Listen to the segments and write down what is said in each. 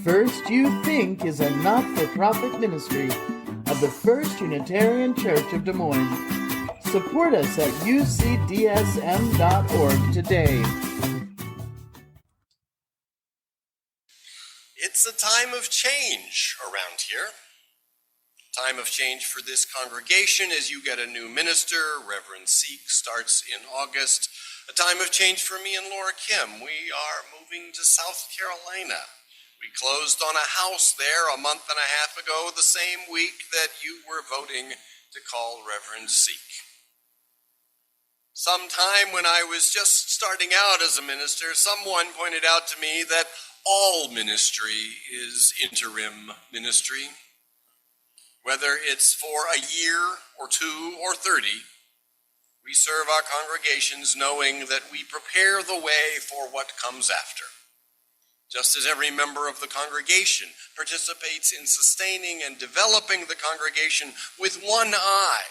First You Think is a not-for-profit ministry of the First Unitarian Church of Des Moines. Support us at ucdsm.org today. It's a time of change around here. Time of change for this congregation as you get a new minister. Reverend Seek starts in August. A time of change for me and Laura Kim. We are moving to South Carolina. We closed on a house there a month and a half ago, the same week that you were voting to call Reverend Seek. Sometime when I was just starting out as a minister, someone pointed out to me that all ministry is interim ministry. Whether it's for a year or 2 or 30, we serve our congregations knowing that we prepare the way for what comes after. Just as every member of the congregation participates in sustaining and developing the congregation with one eye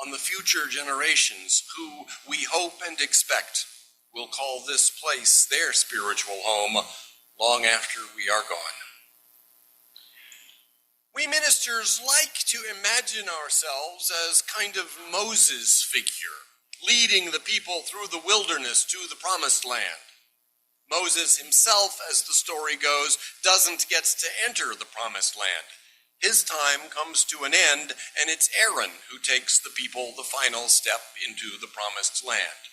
on the future generations who we hope and expect will call this place their spiritual home long after we are gone. We ministers like to imagine ourselves as kind of Moses' figure, leading the people through the wilderness to the promised land. Moses himself, as the story goes, doesn't get to enter the promised land. His time comes to an end, and it's Aaron who takes the people the final step into the promised land.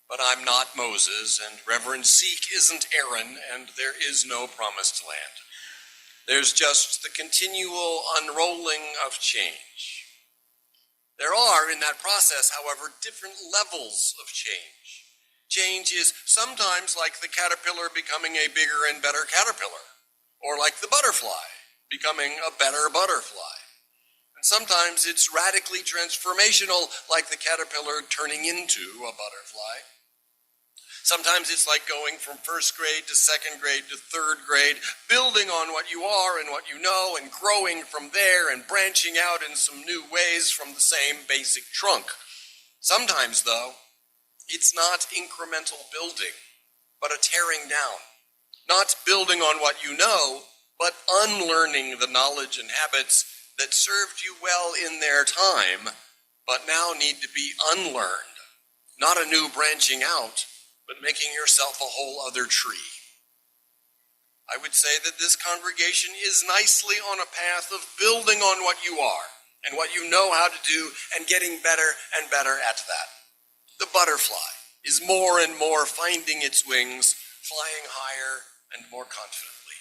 But I'm not Moses, and Reverend Seek isn't Aaron, and there is no promised land. There's just the continual unrolling of change. There are, in that process, however, different levels of change. Change is sometimes like the caterpillar becoming a bigger and better caterpillar, or like the butterfly becoming a better butterfly. And sometimes it's radically transformational, like the caterpillar turning into a butterfly. Sometimes it's like going from first grade to second grade to third grade, building on what you are and what you know, and growing from there and branching out in some new ways from the same basic trunk. Sometimes, though, it's not incremental building, but a tearing down. Not building on what you know, but unlearning the knowledge and habits that served you well in their time, but now need to be unlearned. Not a new branching out, but making yourself a whole other tree. I would say that this congregation is nicely on a path of building on what you are and what you know how to do and getting better and better at that. The butterfly is more and more finding its wings, flying higher and more confidently.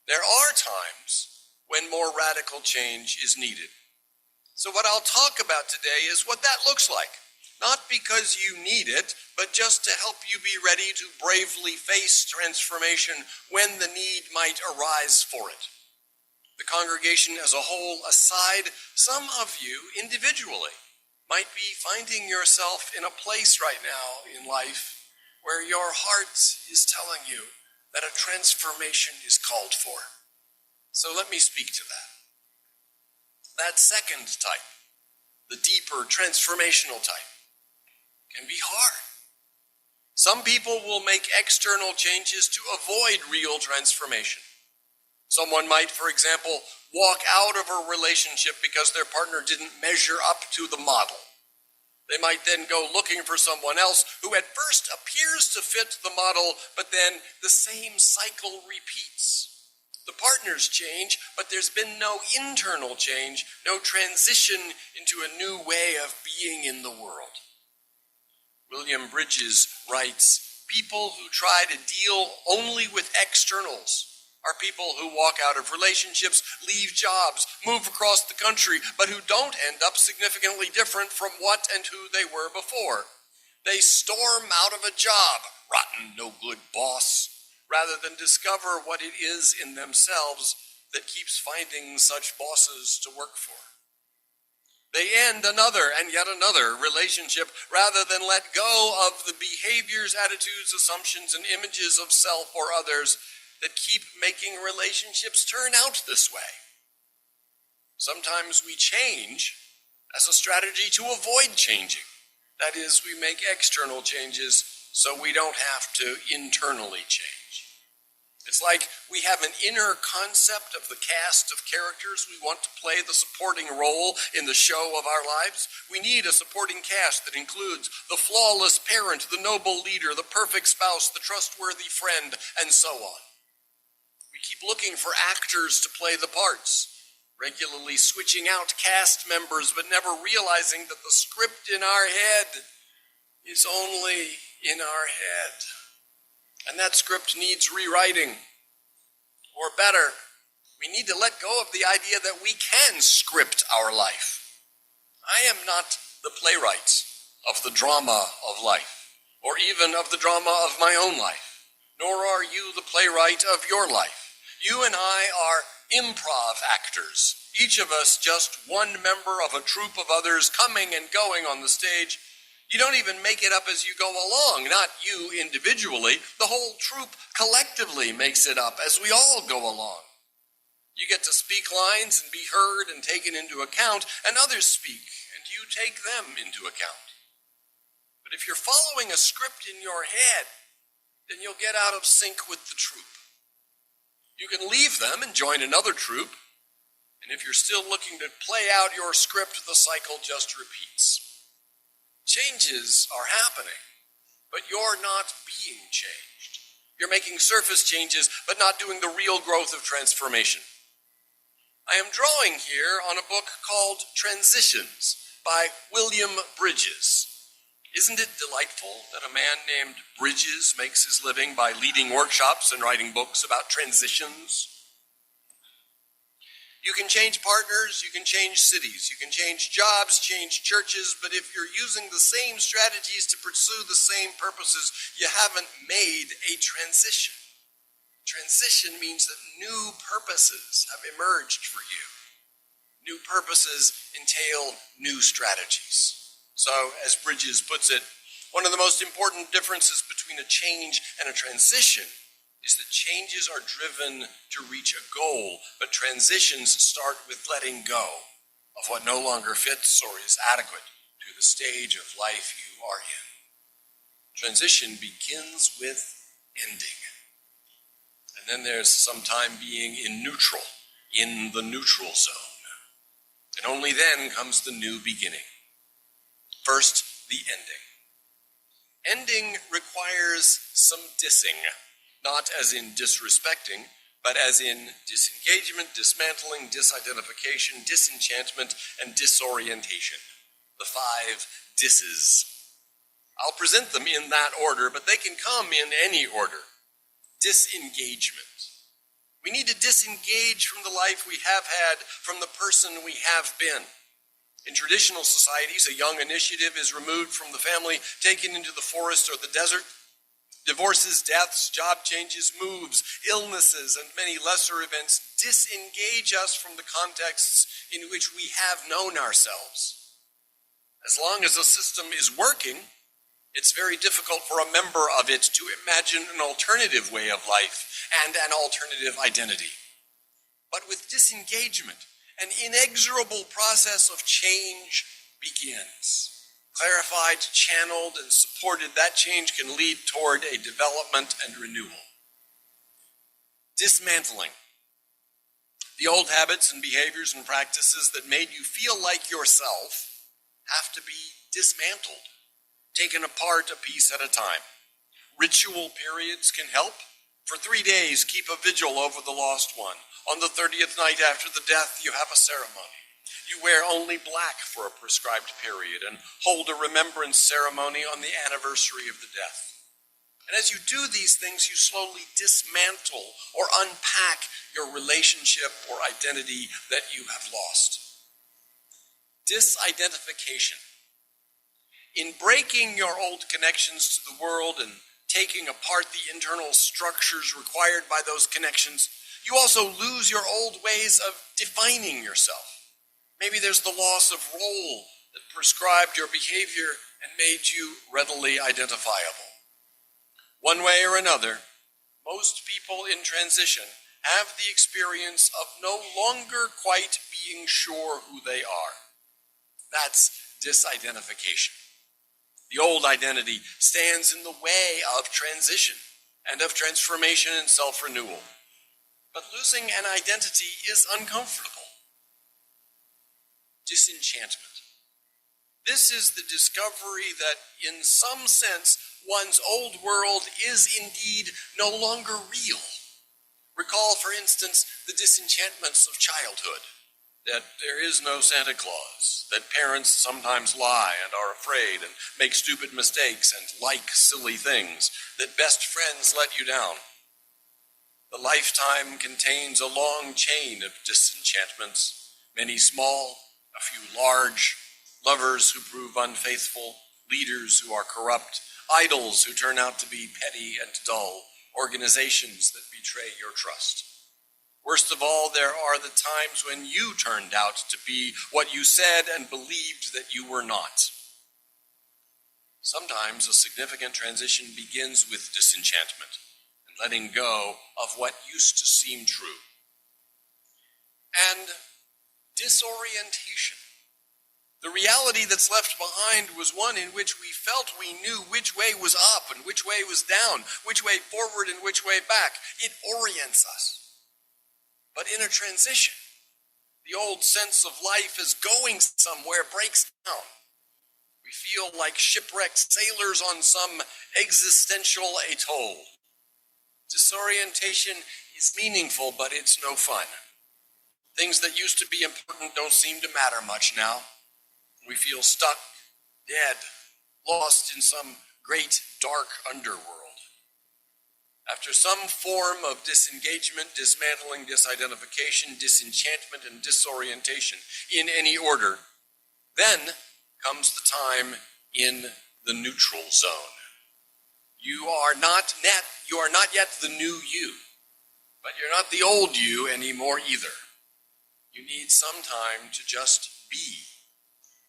There are times when more radical change is needed. So what I'll talk about today is what that looks like. Not because you need it, but just to help you be ready to bravely face transformation when the need might arise for it. The congregation as a whole aside, some of you individually might be finding yourself in a place right now in life where your heart is telling you that a transformation is called for. So let me speak to that. That second type, the deeper transformational type, can be hard. Some people will make external changes to avoid real transformation. Someone might, for example, walk out of a relationship because their partner didn't measure up to the model. They might then go looking for someone else who at first appears to fit the model, but then the same cycle repeats. The partners change, but there's been no internal change, no transition into a new way of being in the world. William Bridges writes, "People who try to deal only with externals are people who walk out of relationships, leave jobs, move across the country, but who don't end up significantly different from what and who they were before. They storm out of a job, rotten, no good boss, rather than discover what it is in themselves that keeps finding such bosses to work for. They end another and yet another relationship rather than let go of the behaviors, attitudes, assumptions, and images of self or others that keep making relationships turn out this way. Sometimes we change as a strategy to avoid changing. That is, we make external changes so we don't have to internally change. At It's like we have an inner concept of the cast of characters we want to play the supporting role in the show of our lives. We need a supporting cast that includes the flawless parent, the noble leader, the perfect spouse, the trustworthy friend, and so on. We keep looking for actors to play the parts, regularly switching out cast members, but never realizing that the script in our head is only in our head. And that script needs rewriting. Or better, we need to let go of the idea that we can script our life. I am not the playwright of the drama of life, or even of the drama of my own life, nor are you the playwright of your life. You and I are improv actors, each of us just one member of a troupe of others coming and going on the stage. You don't even make it up as you go along, not you individually. The whole troupe collectively makes it up as we all go along. You get to speak lines and be heard and taken into account, and others speak, and you take them into account. But if you're following a script in your head, then you'll get out of sync with the troupe. You can leave them and join another troupe, and if you're still looking to play out your script, the cycle just repeats. Changes are happening, but you're not being changed. You're making surface changes, but not doing the real growth of transformation. I am drawing here on a book called Transitions by William Bridges. Isn't it delightful that a man named Bridges makes his living by leading workshops and writing books about transitions? You can change partners, you can change cities, you can change jobs, change churches, but if you're using the same strategies to pursue the same purposes, you haven't made a transition. Transition means that new purposes have emerged for you. New purposes entail new strategies. So, as Bridges puts it, one of the most important differences between a change and a transition is that changes are driven to reach a goal, but transitions start with letting go of what no longer fits or is adequate to the stage of life you are in. Transition begins with ending. And then there's some time being in the neutral zone. And only then comes the new beginning. First, the ending. Ending requires some dissing. Not as in disrespecting, but as in disengagement, dismantling, disidentification, disenchantment, and disorientation. The 5 disses. I'll present them in that order, but they can come in any order. Disengagement. We need to disengage from the life we have had, from the person we have been. In traditional societies, a young initiative is removed from the family, taken into the forest or the desert. Divorces, deaths, job changes, moves, illnesses, and many lesser events disengage us from the contexts in which we have known ourselves. As long as a system is working, it's very difficult for a member of it to imagine an alternative way of life and an alternative identity. But with disengagement, an inexorable process of change begins. Clarified, channeled, and supported, that change can lead toward a development and renewal. Dismantling. The old habits and behaviors and practices that made you feel like yourself have to be dismantled, taken apart a piece at a time. Ritual periods can help. For 3 days, keep a vigil over the lost one. On the 30th night after the death, you have a ceremony. You wear only black for a prescribed period and hold a remembrance ceremony on the anniversary of the death. And as you do these things, you slowly dismantle or unpack your relationship or identity that you have lost. Disidentification. In breaking your old connections to the world and taking apart the internal structures required by those connections, you also lose your old ways of defining yourself. Maybe there's the loss of role that prescribed your behavior and made you readily identifiable. One way or another, most people in transition have the experience of no longer quite being sure who they are. That's disidentification. The old identity stands in the way of transition, and of transformation and self-renewal. But losing an identity is uncomfortable. Disenchantment. This is the discovery that, in some sense, one's old world is indeed no longer real. Recall, for instance, the disenchantments of childhood, that there is no Santa Claus, that parents sometimes lie and are afraid and make stupid mistakes and like silly things, that best friends let you down. The lifetime contains a long chain of disenchantments, many small, a few large, lovers who prove unfaithful, leaders who are corrupt, idols who turn out to be petty and dull, organizations that betray your trust. Worst of all, there are the times when you turned out to be what you said and believed that you were not. Sometimes a significant transition begins with disenchantment and letting go of what used to seem true. And disorientation. The reality that's left behind was one in which we felt we knew which way was up and which way was down, which way forward and which way back. It orients us. But in a transition, the old sense of life as going somewhere breaks down. We feel like shipwrecked sailors on some existential atoll. Disorientation is meaningful, but it's no fun. Things that used to be important don't seem to matter much now. We feel stuck, dead, lost in some great dark underworld. After some form of disengagement, dismantling, disidentification, disenchantment, and disorientation in any order, then comes the time in the neutral zone. You are not yet the new you, but you're not the old you anymore either. You need some time to just be.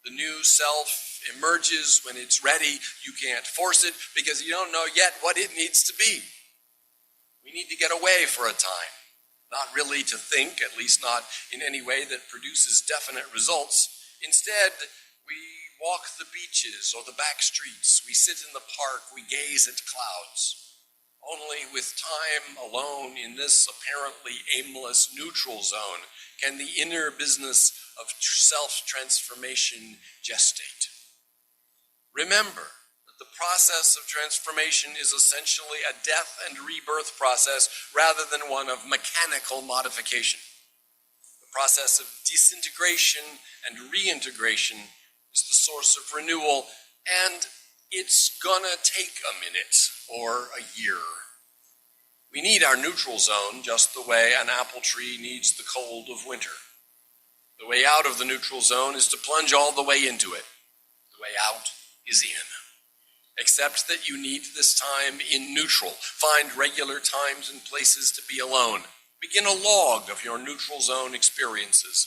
The new self emerges when it's ready. You can't force it because you don't know yet what it needs to be. We need to get away for a time, not really to think, at least not in any way that produces definite results. Instead, we walk the beaches or the back streets. We sit in the park. We gaze at clouds. Only with time alone in this apparently aimless neutral zone can the inner business of self-transformation gestate. Remember that the process of transformation is essentially a death and rebirth process rather than one of mechanical modification. The process of disintegration and reintegration is the source of renewal, and it's gonna take a minute or a year. We need our neutral zone just the way an apple tree needs the cold of winter. The way out of the neutral zone is to plunge all the way into it. The way out is in. Accept that you need this time in neutral. Find regular times and places to be alone. Begin a log of your neutral zone experiences.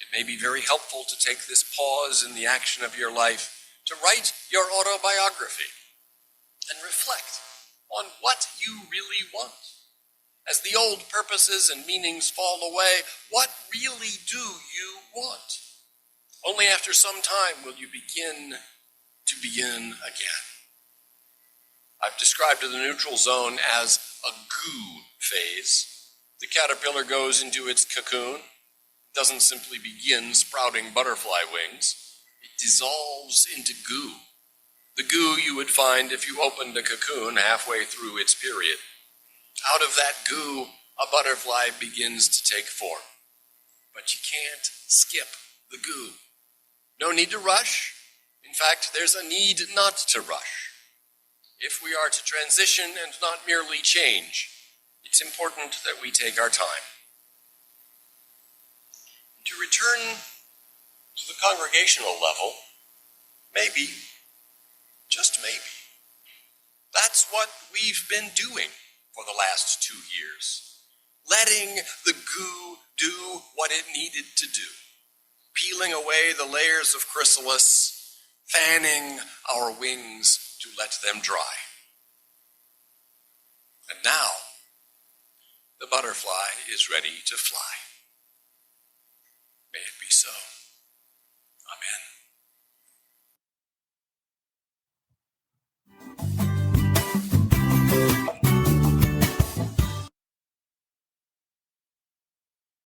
It may be very helpful to take this pause in the action of your life to write your autobiography and reflect on what you really want. As the old purposes and meanings fall away, what really do you want? Only after some time will you begin again. I've described the neutral zone as a goo phase. The caterpillar goes into its cocoon. It doesn't simply begin sprouting butterfly wings. It dissolves into goo. The goo you would find if you opened a cocoon halfway through its period. Out of that goo, a butterfly begins to take form. But you can't skip the goo. No need to rush. In fact, there's a need not to rush. If we are to transition and not merely change, it's important that we take our time. To return to the congregational level, maybe, just maybe, that's what we've been doing for the last 2 years. Letting the goo do what it needed to do. Peeling away the layers of chrysalis, fanning our wings to let them dry. And now, the butterfly is ready to fly.